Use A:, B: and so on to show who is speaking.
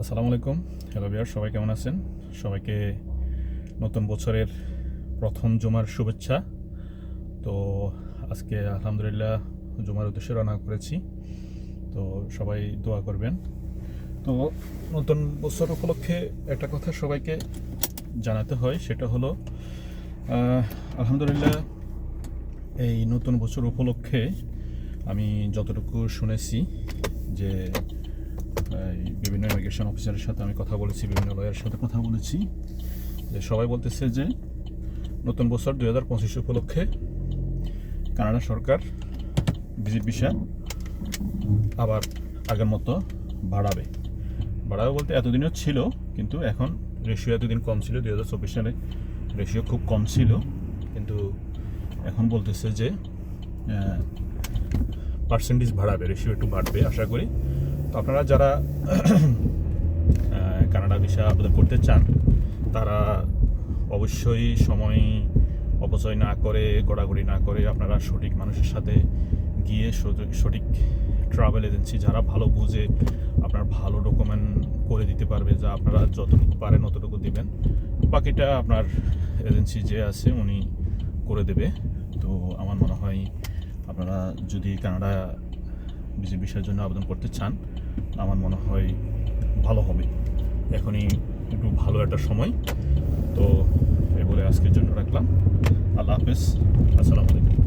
A: আসসালামু আলাইকুম। Hello viewer, সবাই কেমন আছেন? সবাইকে নতুন বছরের প্রথম জুমার শুভেচ্ছা। তো আজকে আলহামদুলিল্লাহ জুমার উদ্দেশ্যে রওনা করেছি। তো সবাই দোয়া করবেন। তো নতুন বছর উপলক্ষে একটা কথা সবাইকে জানাতে হয়, সেটা হলো আলহামদুলিল্লাহ এই নতুন বছর উপলক্ষে আমি যতটুকু শুনেছি যে বিভিন্ন ইমিগ্রেশন অফিসারের সাথে আমি কথা বলেছি, বিভিন্ন লয়ারের সাথে কথা বলেছি, যে সবাই বলতেছে যে নতুন বছর 2025 উপলক্ষে কানাডা সরকার ভিজিট ভিসা আবার আগের মতো বাড়াবে বলতে এতদিনও ছিল, কিন্তু এখন রেশিও এতদিন কম ছিল। 2024 সালে রেশিও খুব কম ছিল, কিন্তু এখন বলতেছে যে পার্সেন্টেজ বাড়াবে, রেশিও একটু বাড়বে আশা করি। তো আপনারা যারা কানাডা ভিসা আবেদন করতে চান তারা অবশ্যই সময় অপচয় না করে, গড়াগড়ি না করে আপনারা সঠিক মানুষের সাথে গিয়ে সঠিক ট্রাভেল এজেন্সি যারা ভালো বুঝে আপনার ভালো ডকুমেন্ট করে দিতে পারবে, যা আপনারা যতটুকু পারেন ততটুকু দিবেন, বাকিটা আপনার এজেন্সি যে আছে উনি করে দেবে। তো আমার মনে হয় আপনারা যদি কানাডা ভিসা বিষয়ের জন্য আবেদন করতে চান, আমার মনে হয় ভালো হবে। এখনই একটু ভালো একটা সময়। তো এ বলে আজকের জন্য রাখলাম। আল্লাহ হাফেজ, আসসালামু আলাইকুম।